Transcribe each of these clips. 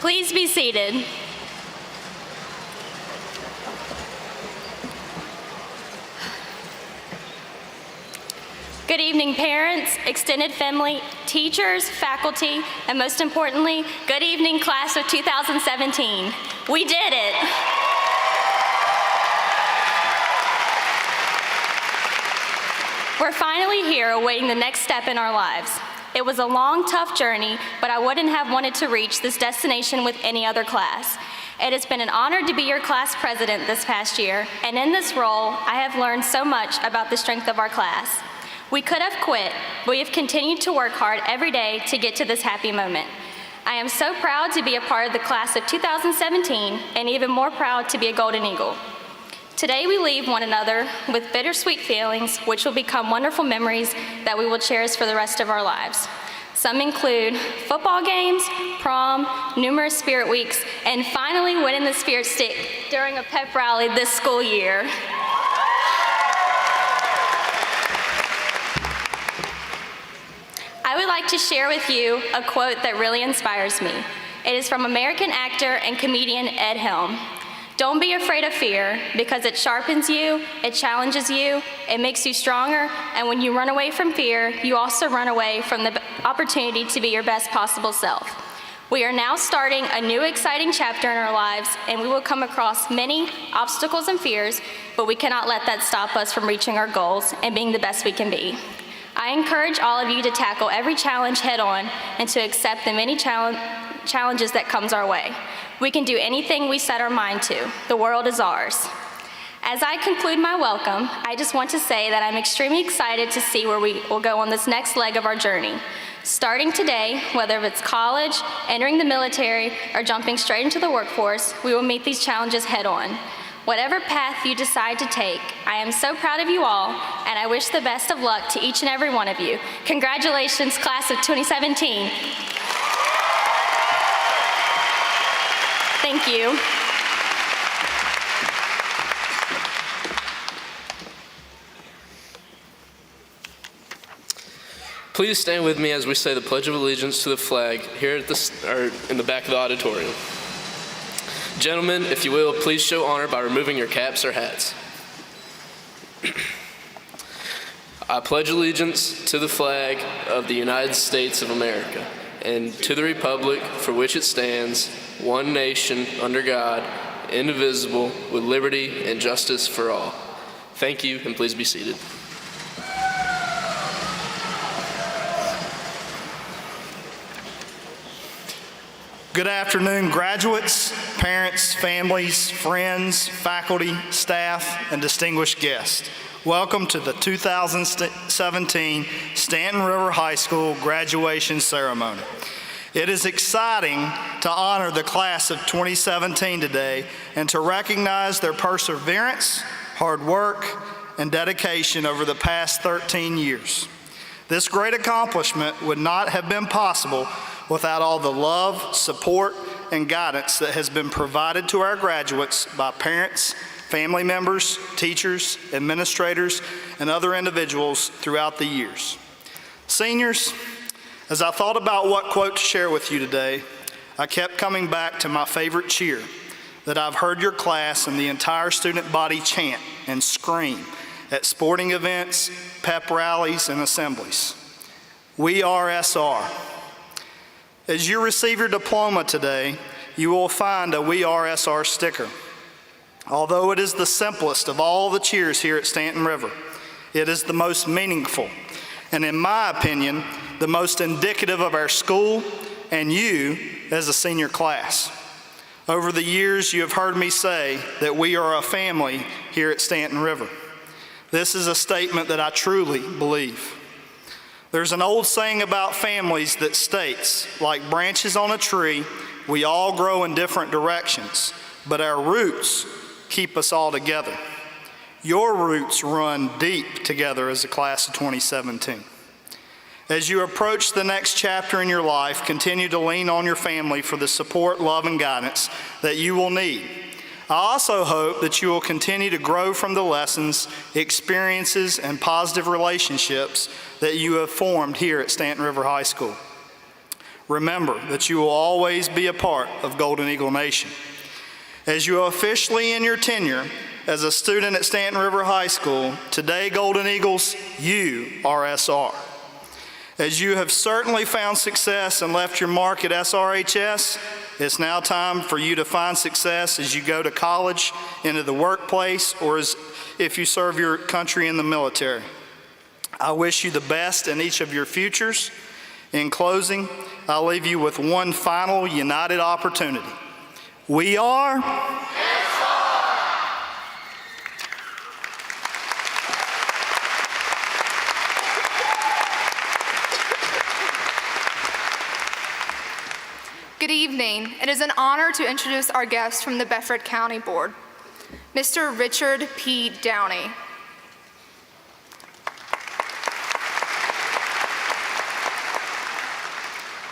Please be seated. Good evening, parents, extended family, teachers, faculty, and most importantly, good evening, class of 2017. We did it. We're finally here awaiting the next step in our lives. It was a long, tough journey, but I wouldn't have wanted to reach this destination with any other class. It has been an honor to be your class president this past year, and in this role, I have learned so much about the strength of our class. We could have quit, but we have continued to work hard every day to get to this happy moment. I am so proud to be a part of the class of 2017, and even more proud to be a Golden Eagle. Today we leave one another with bittersweet feelings, which will become wonderful memories that we will cherish for the rest of our lives. Some include football games, prom, numerous spirit weeks, and finally winning the spirit stick during a pep rally this school year. I would like to share with you a quote that really inspires me. It is from American actor and comedian Ed Helm. Don't be afraid of fear, because it sharpens you, it challenges you, it makes you stronger, and when you run away from fear, you also run away from the opportunity to be your best possible self. We are now starting a new exciting chapter in our lives, and we will come across many obstacles and fears, but we cannot let that stop us from reaching our goals and being the best we can be. I encourage all of you to tackle every challenge head on and to accept the many challenges that comes our way. We can do anything we set our mind to. The world is ours. As I conclude my welcome, I just want to say that I'm extremely excited to see where we will go on this next leg of our journey. Starting today, whether it's college, entering the military, or jumping straight into the workforce, we will meet these challenges head on. Whatever path you decide to take, I am so proud of you all, and I wish the best of luck to each and every one of you. Congratulations, class of 2017. Thank you. Please stand with me as we say the Pledge of Allegiance to the flag here in the back of the auditorium. Gentlemen, if you will, please show honor by removing your caps or hats. I pledge allegiance to the flag of the United States of America and to the republic for which it stands, one nation, under God, indivisible, with liberty and justice for all. Thank you, and please be seated. Good afternoon, graduates, parents, families, friends, faculty, staff, and distinguished guests. Welcome to the 2017 Staunton River High School graduation ceremony. It is exciting to honor the class of 2017 today and to recognize their perseverance, hard work, and dedication over the past 13 years. This great accomplishment would not have been possible without all the love, support, and guidance that has been provided to our graduates by parents, family members, teachers, administrators, and other individuals throughout the years. Seniors, as I thought about what quote to share with you today, I kept coming back to my favorite cheer that I've heard your class and the entire student body chant and scream at sporting events, pep rallies, and assemblies. We are SR. As you receive your diploma today, you will find a We Are SR sticker. Although it is the simplest of all the cheers here at Staunton River, it is the most meaningful, and in my opinion, the most indicative of our school and you as a senior class. Over the years, you have heard me say that we are a family here at Staunton River. This is a statement that I truly believe. There's an old saying about families that states, like branches on a tree, we all grow in different directions, but our roots keep us all together. Your roots run deep together as a class of 2017. As you approach the next chapter in your life, continue to lean on your family for the support, love, and guidance that you will need. I also hope that you will continue to grow from the lessons, experiences, and positive relationships that you have formed here at Staunton River High School. remember that you will always be a part of Golden Eagle Nation. As you are officially in your tenure as a student at Staunton River High School, today, Golden Eagles, you are SR. As you have certainly found success and left your mark at SRHS, it's now time for you to find success as you go to college, into the workplace, or as if you serve your country in the military. I wish you the best in each of your futures. In closing, I'll leave you with one final united opportunity. We are Good evening. It is an honor to introduce our guest from the Bedford County Board, Mr. Richard P. Downey.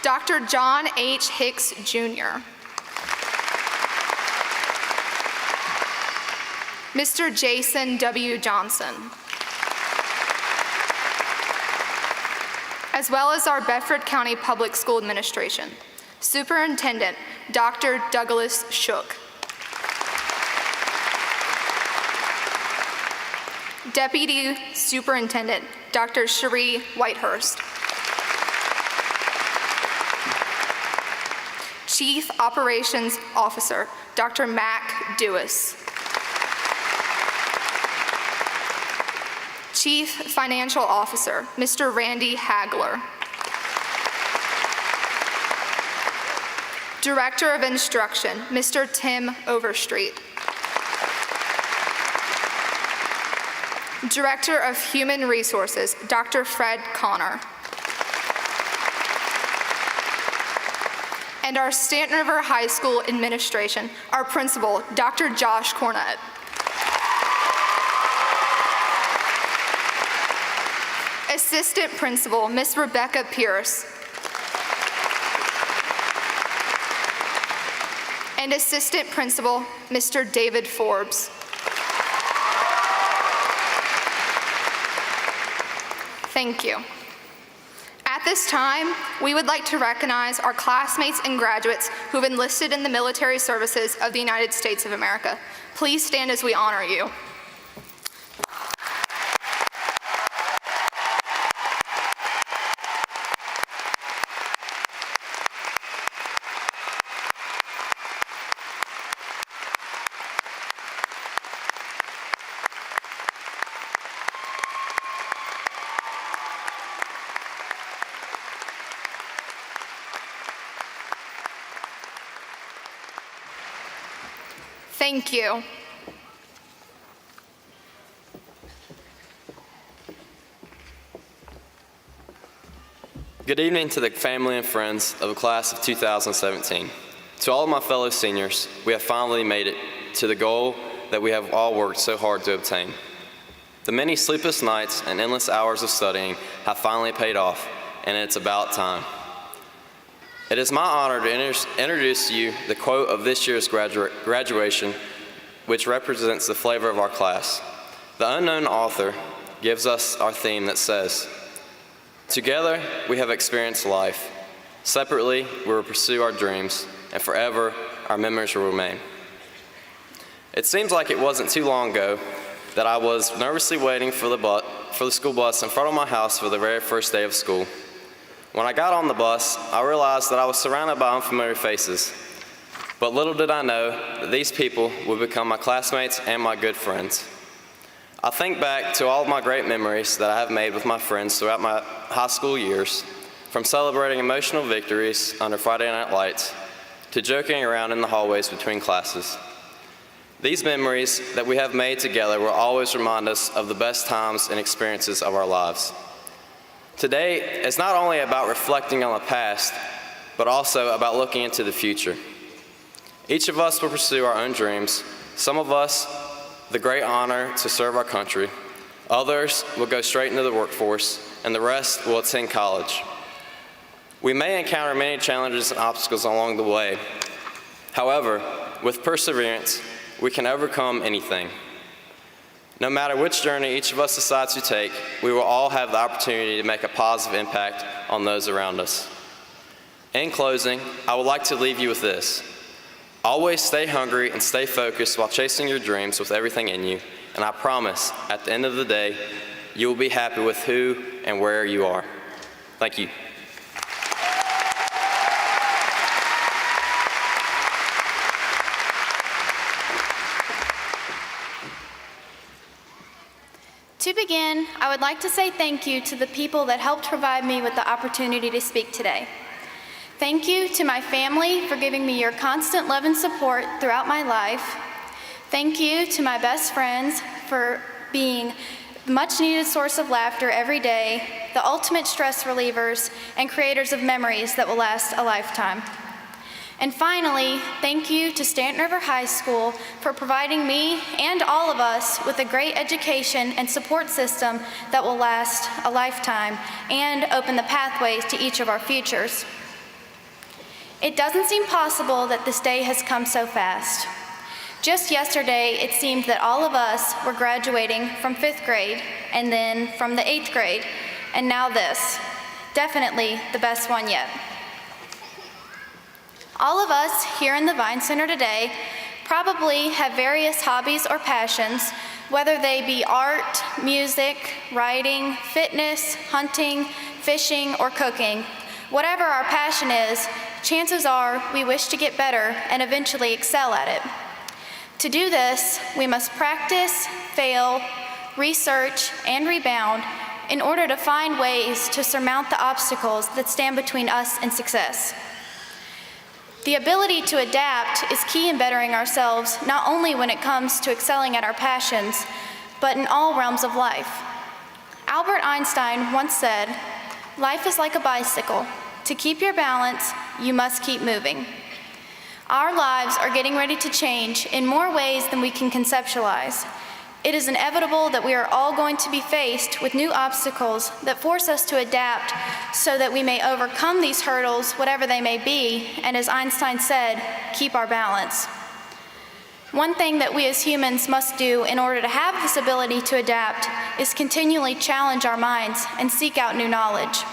Dr. John H. Hicks, Jr. Mr. Jason W. Johnson, as well as our Bedford County Public School Administration. Superintendent, Dr. Douglas Shook. Deputy Superintendent, Dr. Cherie Whitehurst. Chief Operations Officer, Dr. Mac Dewis. Chief Financial Officer, Mr. Randy Hagler. Director of Instruction, Mr. Tim Overstreet. Director of Human Resources, Dr. Fred Connor. And our Staunton River High School administration, our principal, Dr. Josh Cornett. Assistant Principal, Ms. Rebecca Pierce. And Assistant Principal, Mr. David Forbes. Thank you. At this time, we would like to recognize our classmates and graduates who have enlisted in the military services of the United States of America. Please stand as we honor you. Thank you. Good evening to the family and friends of the class of 2017. To all of my fellow seniors, we have finally made it to the goal that we have all worked so hard to obtain. The many sleepless nights and endless hours of studying have finally paid off, and it's about time. It is my honor to introduce to you the quote of this year's graduation, which represents the flavor of our class. The unknown author gives us our theme that says, "Together we have experienced life. Separately we will pursue our dreams, and forever our memories will remain." It seems like it wasn't too long ago that I was nervously waiting for the school bus in front of my house for the very first day of school. When I got on the bus, I realized that I was surrounded by unfamiliar faces. But little did I know that these people would become my classmates and my good friends. I think back to all of my great memories that I have made with my friends throughout my high school years, from celebrating emotional victories under Friday Night Lights to joking around in the hallways between classes. These memories that we have made together will always remind us of the best times and experiences of our lives. Today is not only about reflecting on the past, but also about looking into the future. Each of us will pursue our own dreams. Some of us, the great honor to serve our country. Others will go straight into the workforce, and the rest will attend college. We may encounter many challenges and obstacles along the way. However, with perseverance, we can overcome anything. No matter which journey each of us decides to take, we will all have the opportunity to make a positive impact on those around us. In closing, I would like to leave you with this. Always stay hungry and stay focused while chasing your dreams with everything in you, and I promise, at the end of the day, you will be happy with who and where you are. Thank you. To begin, I would like to say thank you to the people that helped provide me with the opportunity to speak today. Thank you to my family for giving me your constant love and support throughout my life. Thank you to my best friends for being a much-needed source of laughter every day, the ultimate stress relievers, and creators of memories that will last a lifetime. And finally, thank you to Staunton River High School for providing me and all of us with a great education and support system that will last a lifetime and open the pathways to each of our futures. It doesn't seem possible that this day has come so fast. Just yesterday, it seemed that all of us were graduating from 5th grade and then from the 8th grade, and now this, definitely the best one yet. All of us here in the Vine Center today probably have various hobbies or passions, whether they be art, music, writing, fitness, hunting, fishing, or cooking. Whatever our passion is, chances are we wish to get better and eventually excel at it. To do this, we must practice, fail, research, and rebound in order to find ways to surmount the obstacles that stand between us and success. The ability to adapt is key in bettering ourselves, not only when it comes to excelling at our passions, but in all realms of life. Albert Einstein once said, "Life is like a bicycle. To keep your balance, you must keep moving." Our lives are getting ready to change in more ways than we can conceptualize. It is inevitable that we are all going to be faced with new obstacles that force us to adapt so that we may overcome these hurdles, whatever they may be, and as Einstein said, keep our balance. One thing that we as humans must do in order to have this ability to adapt is continually challenge our minds and seek out new knowledge.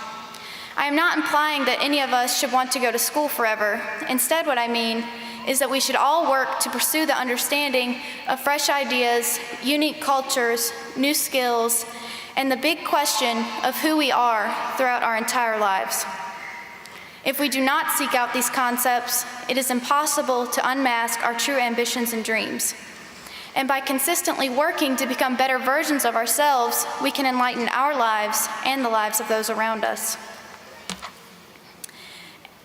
I am not implying that any of us should want to go to school forever. Instead, what I mean is that we should all work to pursue the understanding of fresh ideas, unique cultures, new skills, and the big question of who we are throughout our entire lives. If we do not seek out these concepts, it is impossible to unmask our true ambitions and dreams. And by consistently working to become better versions of ourselves, we can enlighten our lives and the lives of those around us.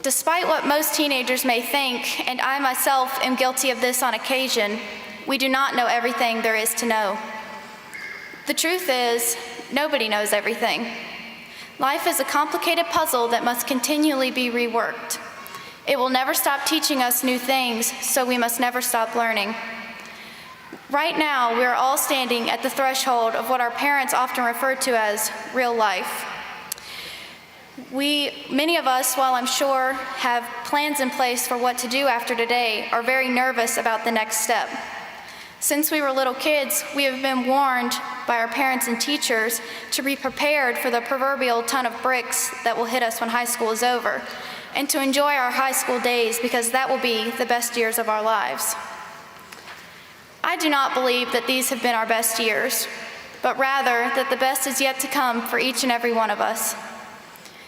Despite what most teenagers may think, and I myself am guilty of this on occasion, we do not know everything there is to know. The truth is, nobody knows everything. Life is a complicated puzzle that must continually be reworked. It will never stop teaching us new things, so we must never stop learning. Right now, we are all standing at the threshold of what our parents often refer to as real life. Many of us, while I'm sure have plans in place for what to do after today, are very nervous about the next step. Since we were little kids, we have been warned by our parents and teachers to be prepared for the proverbial ton of bricks that will hit us when high school is over, and to enjoy our high school days because that will be the best years of our lives. I do not believe that these have been our best years, but rather that the best is yet to come for each and every one of us.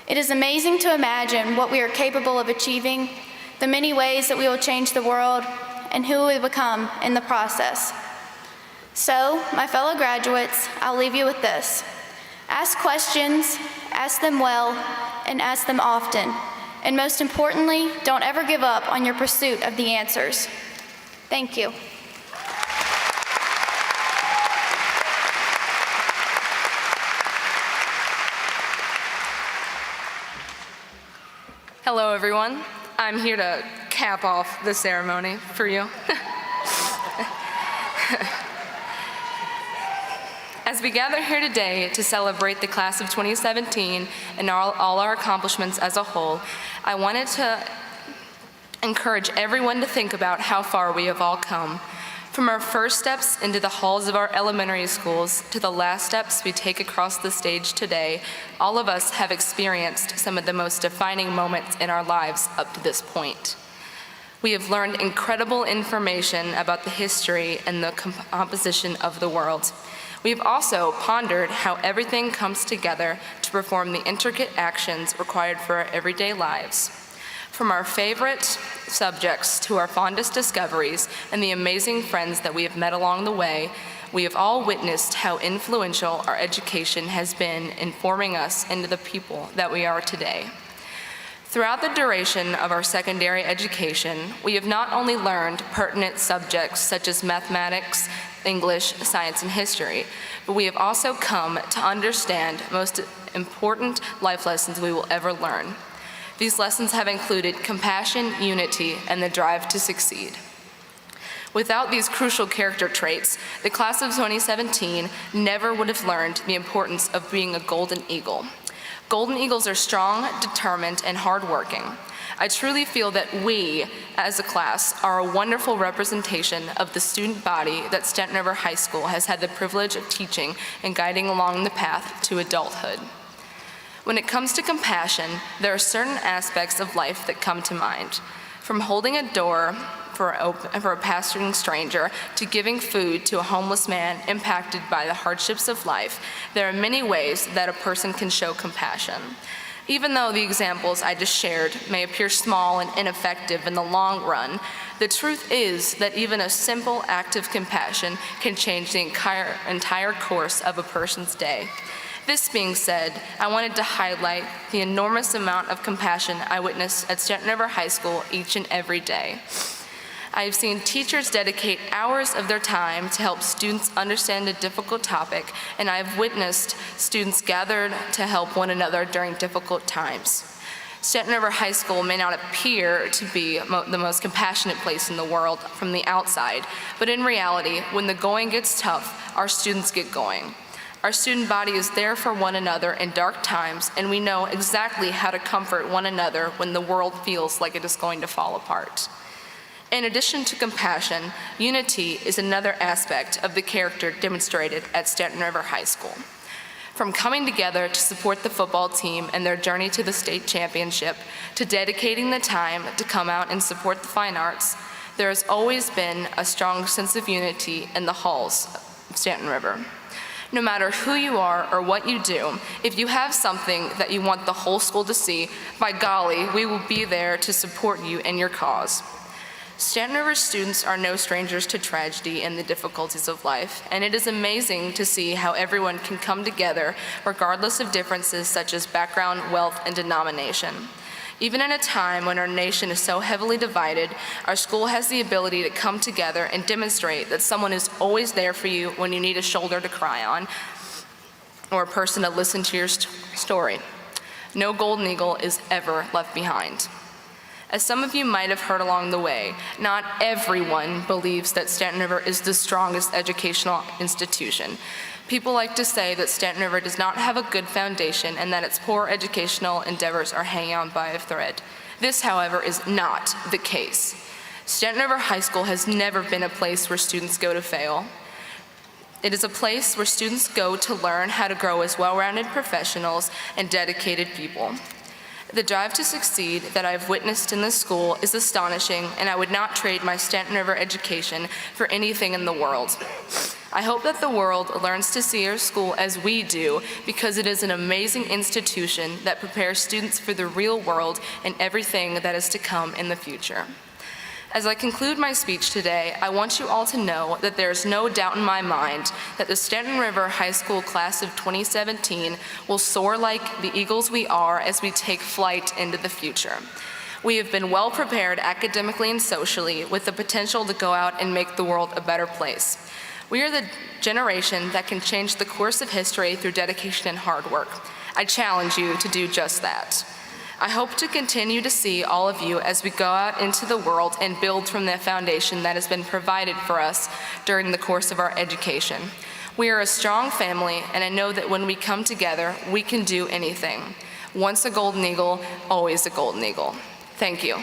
It is amazing to imagine what we are capable of achieving, the many ways that we will change the world, and who we will become in the process. So, my fellow graduates, I'll leave you with this. Ask questions, ask them well, and ask them often. And most importantly, don't ever give up on your pursuit of the answers. Thank you. Hello, everyone. I'm here to cap off the ceremony for you. As we gather here today to celebrate the class of 2017 and all our accomplishments as a whole, I wanted to encourage everyone to think about how far we have all come. From our first steps into the halls of our elementary schools to the last steps we take across the stage today, all of us have experienced some of the most defining moments in our lives up to this point. We have learned incredible information about the history and the composition of the world. We've also pondered how everything comes together to perform the intricate actions required for our everyday lives. From our favorite subjects to our fondest discoveries and the amazing friends that we have met along the way, we have all witnessed how influential our education has been in forming us into the people that we are today. Throughout the duration of our secondary education, we have not only learned pertinent subjects such as mathematics, English, science, and history, but we have also come to understand most important life lessons we will ever learn. These lessons have included compassion, unity, and the drive to succeed. Without these crucial character traits, the class of 2017 never would have learned the importance of being a golden eagle. Golden Eagles are strong, determined, and hardworking. I truly feel that we, as a class, are a wonderful representation of the student body that Staunton River High School has had the privilege of teaching and guiding along the path to adulthood. When it comes to compassion, there are certain aspects of life that come to mind. From holding a door for a passing stranger to giving food to a homeless man impacted by the hardships of life, there are many ways that a person can show compassion. Even though the examples I just shared may appear small and ineffective in the long run, the truth is that even a simple act of compassion can change the entire course of a person's day. This being said, I wanted to highlight the enormous amount of compassion I witnessed at Staunton River High School each and every day. I have seen teachers dedicate hours of their time to help students understand a difficult topic, and I have witnessed students gathered to help one another during difficult times. Staunton River High School may not appear to be the most compassionate place in the world from the outside, but in reality, when the going gets tough, our students get going. Our student body is there for one another in dark times, and we know exactly how to comfort one another when the world feels like it is going to fall apart. In addition to compassion, unity is another aspect of the character demonstrated at Staunton River High School. From coming together to support the football team and their journey to the state championship, to dedicating the time to come out and support the fine arts, there has always been a strong sense of unity in the halls of Staunton River. No matter who you are or what you do, if you have something that you want the whole school to see, by golly, we will be there to support you in your cause. Staunton River students are no strangers to tragedy and the difficulties of life, and it is amazing to see how everyone can come together regardless of differences such as background, wealth, and denomination. Even in a time when our nation is so heavily divided, our school has the ability to come together and demonstrate that someone is always there for you when you need a shoulder to cry on or a person to listen to your story. No golden eagle is ever left behind. As some of you might have heard along the way, not everyone believes that Staunton River is the strongest educational institution. People like to say that Staunton River does not have a good foundation and that its poor educational endeavors are hanging on by a thread. This, however, is not the case. Staunton River High School has never been a place where students go to fail. It is a place where students go to learn how to grow as well-rounded professionals and dedicated people. The drive to succeed that I've witnessed in this school is astonishing, and I would not trade my Staunton River education for anything in the world. I hope that the world learns to see our school as we do, because it is an amazing institution that prepares students for the real world and everything that is to come in the future. As I conclude my speech today, I want you all to know that there is no doubt in my mind that the Staunton River High School class of 2017 will soar like the eagles we are as we take flight into the future. We have been well prepared academically and socially with the potential to go out and make the world a better place. We are the generation that can change the course of history through dedication and hard work. I challenge you to do just that. I hope to continue to see all of you as we go out into the world and build from the foundation that has been provided for us during the course of our education. We are a strong family, and I know that when we come together, we can do anything. Once a golden eagle, always a golden eagle. Thank you.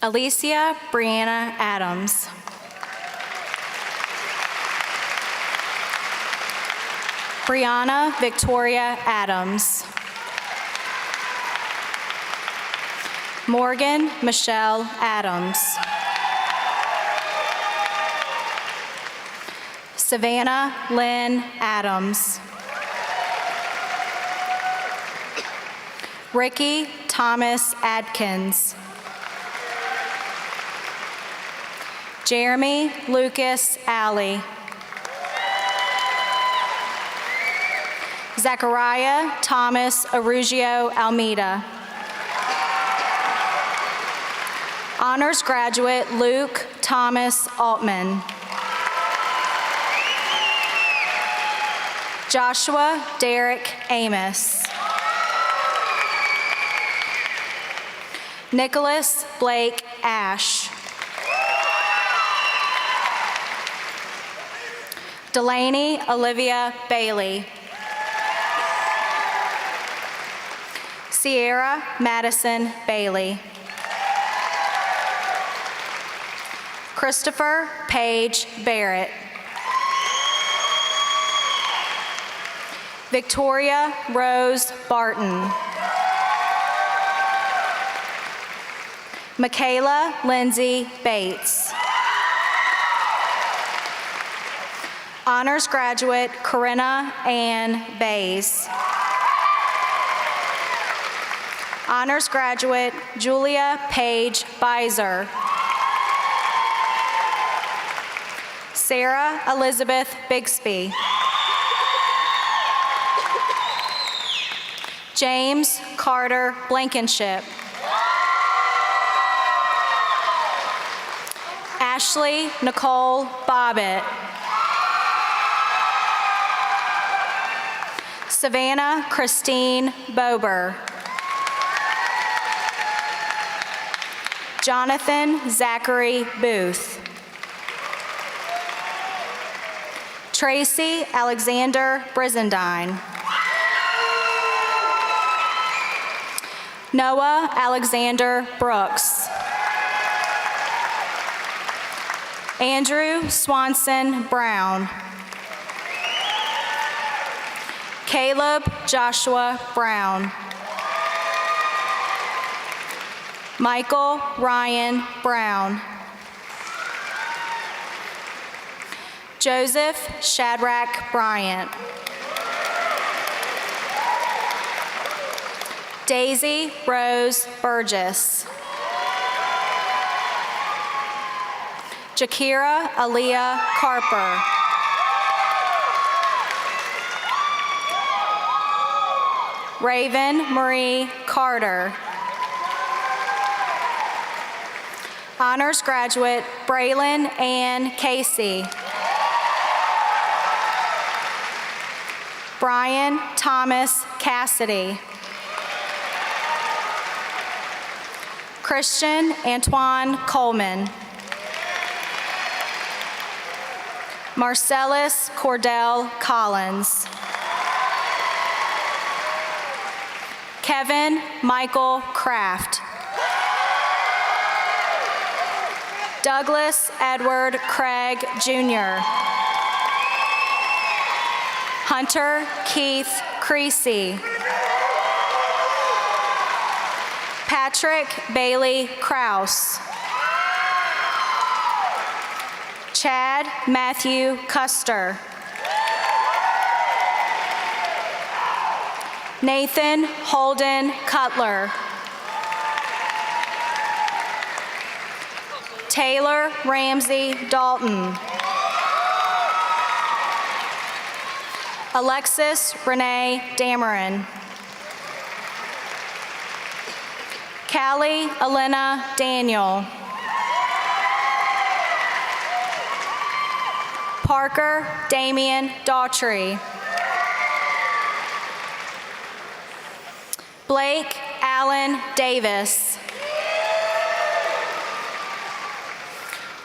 Alicia Brianna Adams. Brianna Victoria Adams. Morgan Michelle Adams. Savannah Lynn Adams. Ricky Thomas Adkins. Jeremy Lucas Alley. Zachariah Thomas Arugio Almeida. Honors graduate Luke Thomas Altman. Joshua Derek Amos. Nicholas Blake Ash. Delaney Olivia Bailey. Sierra Madison Bailey. Christopher Page Barrett. Victoria Rose Barton. Michaela Lindsay Bates. Honors graduate Corinna Ann Bays. Honors graduate Julia Page Beiser. Sarah Elizabeth Bixby. James Carter Blankenship. Ashley Nicole Bobbitt. Savannah Christine Bober. Jonathan Zachary Booth. Tracy Alexander Brizendine. Noah Alexander Brooks. Andrew Swanson Brown. Caleb Joshua Brown. Michael Ryan Brown. Joseph Shadrack Bryant. Daisy Rose Burgess. Jakira Aaliyah Carper. Raven Marie Carter. Honors graduate Braylon Ann Casey. Brian Thomas Cassidy. Christian Antoine Coleman. Marcellus Cordell Collins. Kevin Michael Kraft. Douglas Edward Craig Jr. Hunter Keith Creasy. Patrick Bailey Kraus. Chad Matthew Custer. Nathan Holden Cutler. Taylor Ramsey Dalton. Alexis Renee Dameron. Callie Elena Daniel. Parker Damian Daughtry. Blake Allen Davis.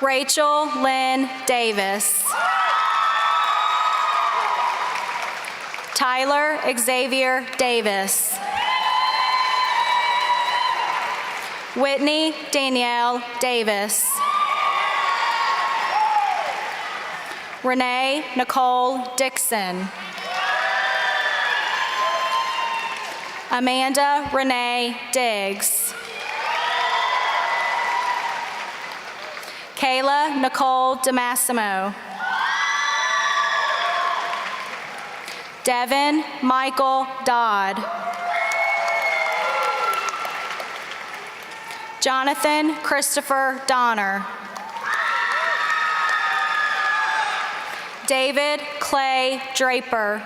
Rachel Lynn Davis. Tyler Xavier Davis. Whitney Danielle Davis. Renee Nicole Dixon. Amanda Renee Diggs. Kayla Nicole DeMassimo. Devin Michael Dodd. Jonathan Christopher Donner. David Clay Draper.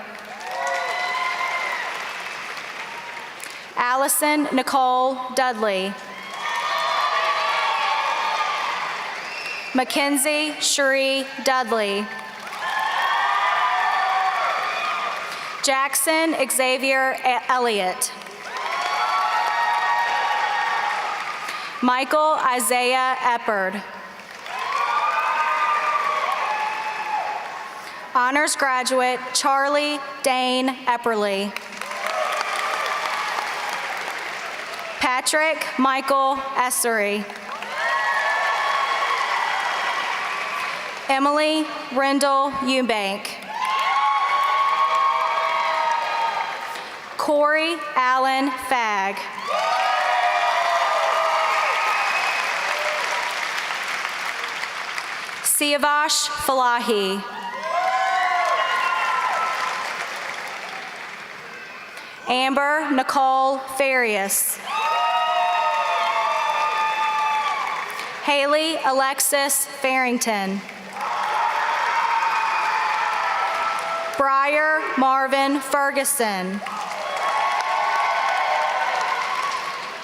Allison Nicole Dudley. Mackenzie Cherie Dudley. Jackson Xavier Elliott. Michael Isaiah Eppard. Honors graduate Charlie Dane Epperly. Patrick Michael Essery. Emily Rendell Eubank. Corey Allen Fagg. Siavash Falahi. Amber Nicole Farias. Haley Alexis Farrington. Briar Marvin Ferguson.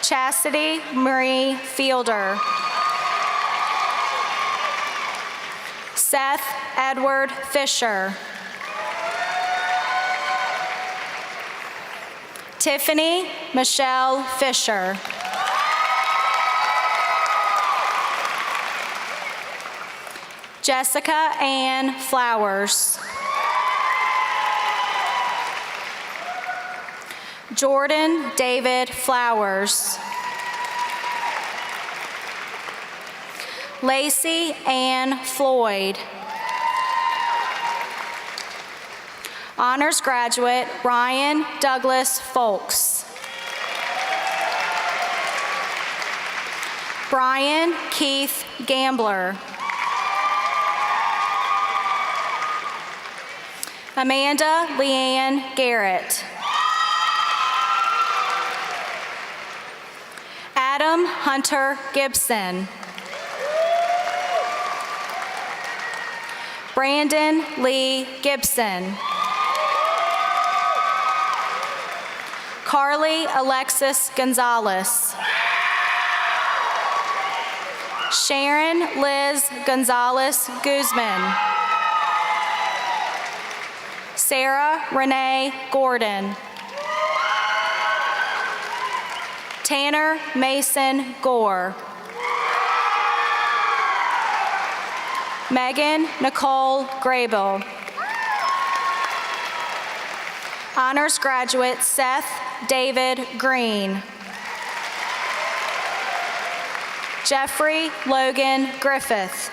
Chastity Marie Fielder. Seth Edward Fisher. Tiffany Michelle Fisher. Jessica Ann Flowers. Jordan David Flowers. Lacey Ann Floyd. Honors graduate Ryan Douglas Folks. Brian Keith Gambler. Amanda Leanne Garrett. Adam Hunter Gibson. Brandon Lee Gibson. Carly Alexis Gonzalez. Sharon Liz Gonzalez Guzman. Sarah Renee Gordon. Tanner Mason Gore. Megan Nicole Grable. Honors graduate Seth David Green. Jeffrey Logan Griffith.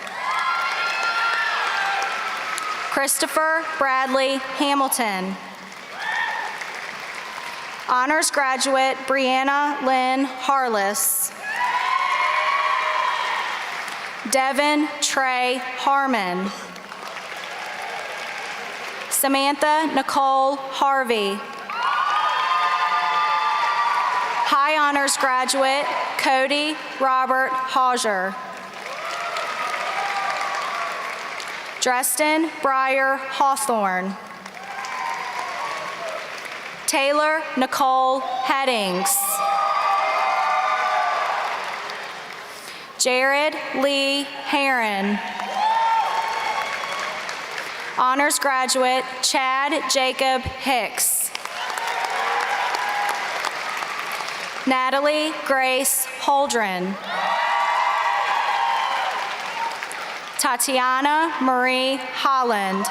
Christopher Bradley Hamilton. Honors graduate Brianna Lynn Harless. Devin Trey Harmon. Samantha Nicole Harvey. High honors graduate Cody Robert Hauser. Dresden Breyer Hawthorne. Taylor Nicole Headings. Jared Lee Heron. Honors graduate Chad Jacob Hicks. Natalie Grace Holdren. Tatiana Marie Holland.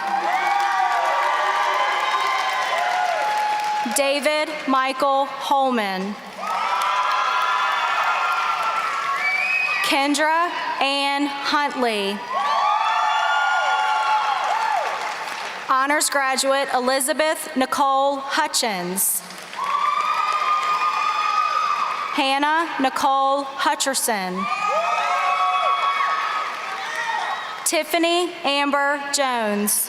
David Michael Holman. Kendra Ann Huntley. Honors graduate Elizabeth Nicole Hutchins. Hannah Nicole Hutcherson. Tiffany Amber Jones.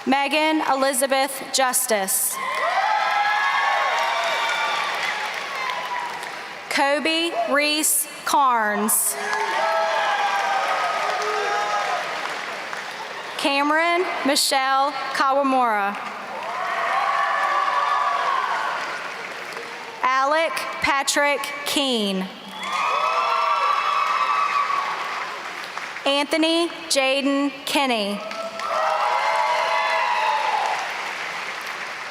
Megan Elizabeth Justice. Kobe Reese Carnes. Cameron Michelle Kawamura. Alec Patrick Keene. Anthony Jaden Kinney.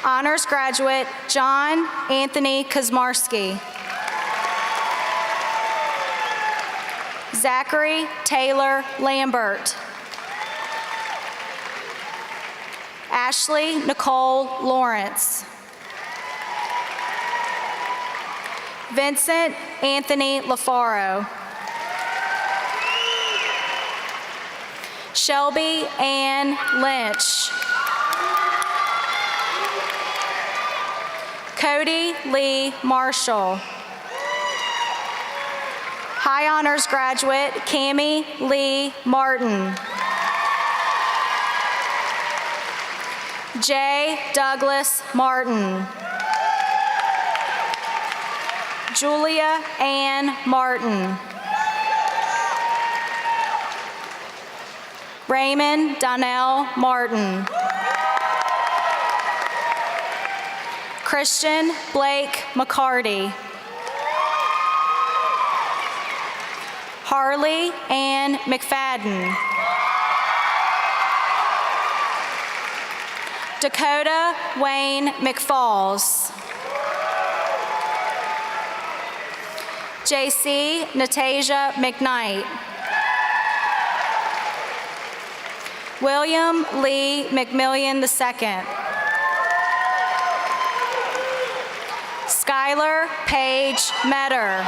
Honors graduate John Anthony Kosmarski. Zachary Taylor Lambert. Ashley Nicole Lawrence. Vincent Anthony LaFaro. Shelby Ann Lynch. Cody Lee Marshall. High honors graduate Cammie Lee Martin. J. Douglas Martin. Julia Ann Martin. Raymond Donnell Martin. Christian Blake McCarty. Harley Ann McFadden. Dakota Wayne McFalls. JC Natasia McKnight. William Lee McMillian II. Skylar Paige Metter.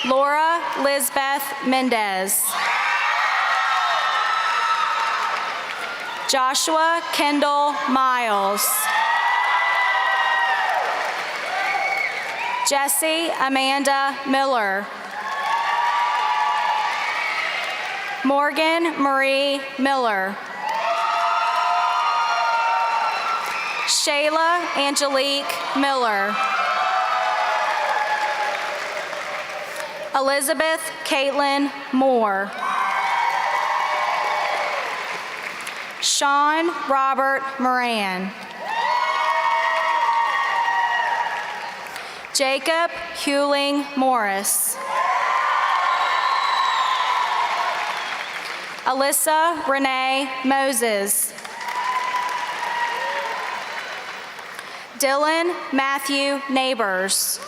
Laura Lisbeth Mendez. Joshua Kendall Miles. Jesse Amanda Miller. Morgan Marie Miller. Shayla Angelique Miller. Elizabeth Caitlin Moore. Sean Robert Moran. Jacob Hewling Morris. Alyssa Renee Moses. Dylan Matthew Neighbors.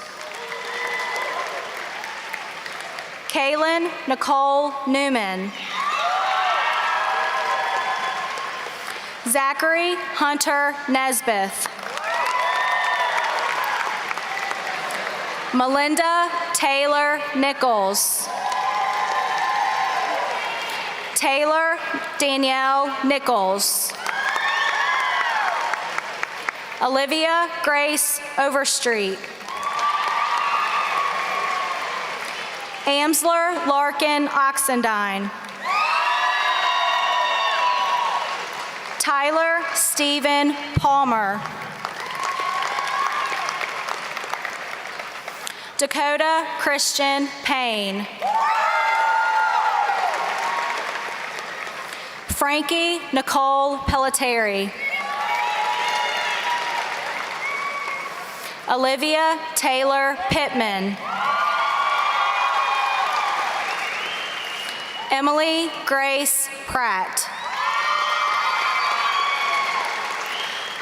Kaylin Nicole Newman. Zachary Hunter Nesbeth. Melinda Taylor Nichols. Taylor Danielle Nichols. Olivia Grace Overstreet. Amsler Larkin Oxendine. Tyler Stephen Palmer. Dakota Christian Payne. Frankie Nicole Pelletieri. Olivia Taylor Pittman. Emily Grace Pratt.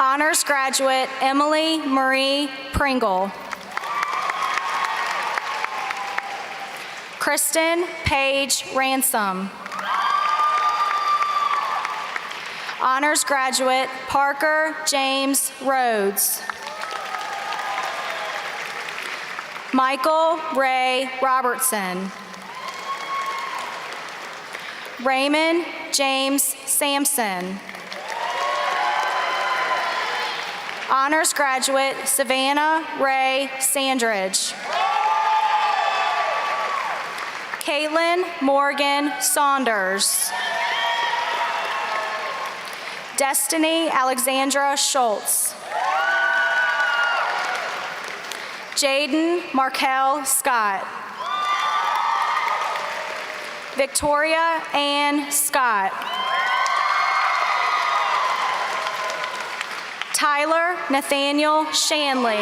Honors graduate Emily Marie Pringle. Kristen Paige Ransom. Honors graduate Parker James Rhodes. Michael Ray Robertson. Raymond James Sampson. Honors graduate Savannah Ray Sandridge. Caitlin Morgan Saunders. Destiny Alexandra Schultz. Jaden Markel Scott. Victoria Ann Scott. Tyler Nathaniel Shanley.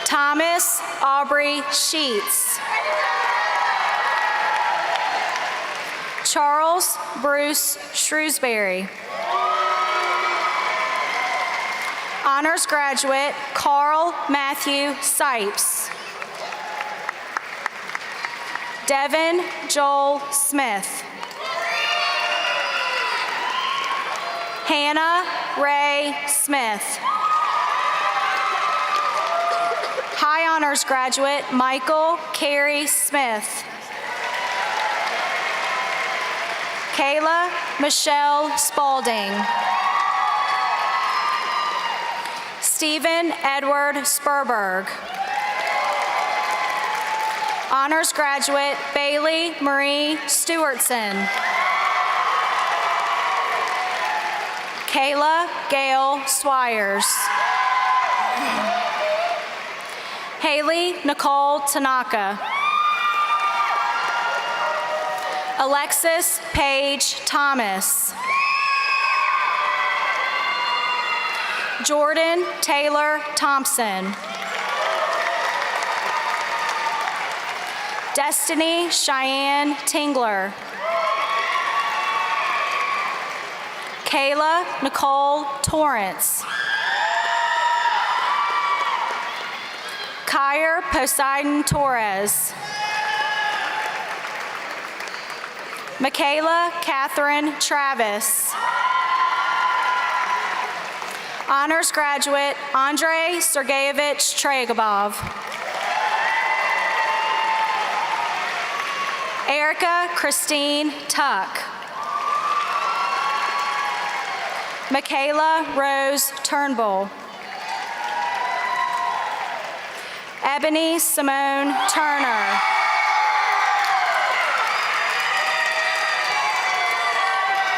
Thomas Aubrey Sheets. Charles Bruce Shrewsbury. Honors graduate Carl Matthew Sipes. Devin Joel Smith. Hannah Ray Smith. High honors graduate Michael Carey Smith. Kayla Michelle Spalding. Stephen Edward Spurberg. Honors graduate Bailey Marie Stewartson. Kayla Gail Swires. Haley Nicole Tanaka. Alexis Paige Thomas. Jordan Taylor Thompson. Destiny Cheyenne Tingler. Kayla Nicole Torrance. Kyer Poseidon Torres. Michaela Catherine Travis. Honors graduate Andrei Sergeyevich Tragobov. Erica Christine Tuck. Michaela Rose Turnbull. Ebony Simone Turner.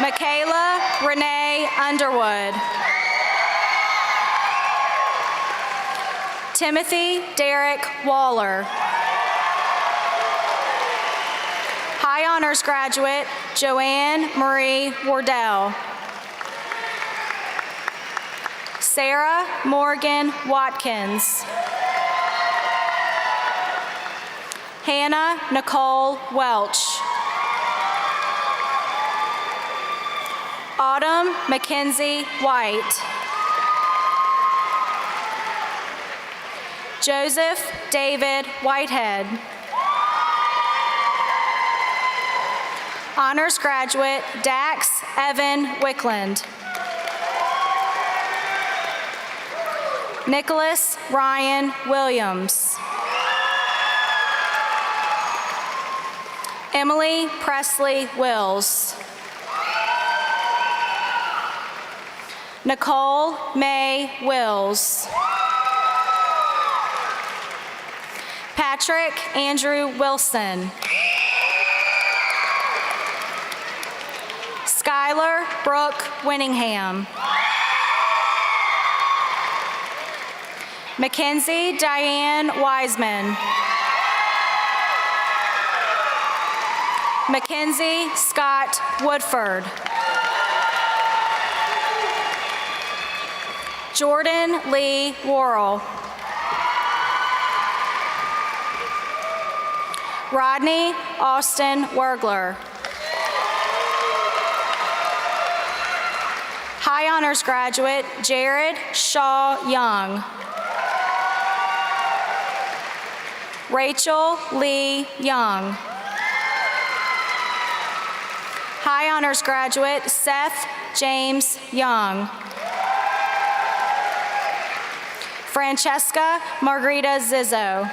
Michaela Renee Underwood. Timothy Derek Waller. High honors graduate Joanne Marie Wardell. Sarah Morgan Watkins. Hannah Nicole Welch. Autumn Mackenzie White. Joseph David Whitehead. Honors graduate Dax Evan Wickland. Nicholas Ryan Williams. Emily Presley Wills. Nicole May Wills. Patrick Andrew Wilson. Skylar Brooke Winningham. Mackenzie Diane Wiseman. Mackenzie Scott Woodford. Jordan Lee Worrell. Rodney Austin Wergler. High honors graduate Jared Shaw Young. Rachel Lee Young. High honors graduate Seth James Young. Francesca Margarita Zizzo.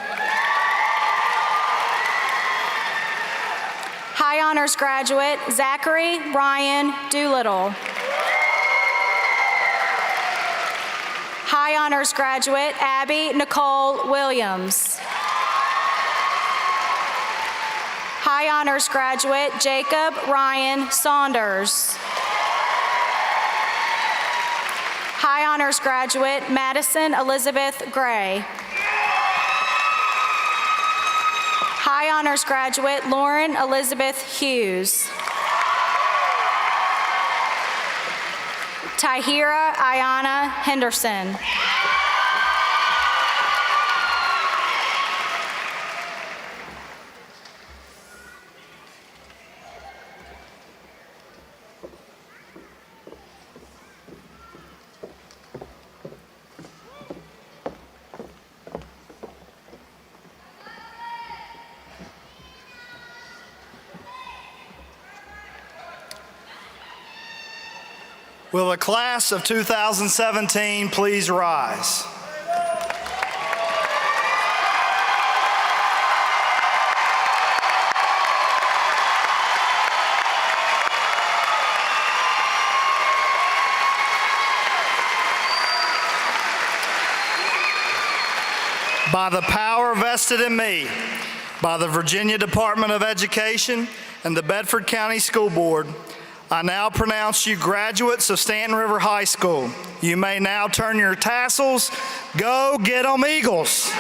High honors graduate Zachary Ryan Doolittle. High honors graduate Abby Nicole Williams. High honors graduate Jacob Ryan Saunders. High honors graduate Madison Elizabeth Gray. High honors graduate Lauren Elizabeth Hughes. Tahira Ayana Henderson. Will the class of 2017 please rise? By the power vested in me by the Virginia Department of Education and the Bedford County School Board, I now pronounce you graduates of Staunton River High School. You may now turn your tassels. Go get 'em, Eagles!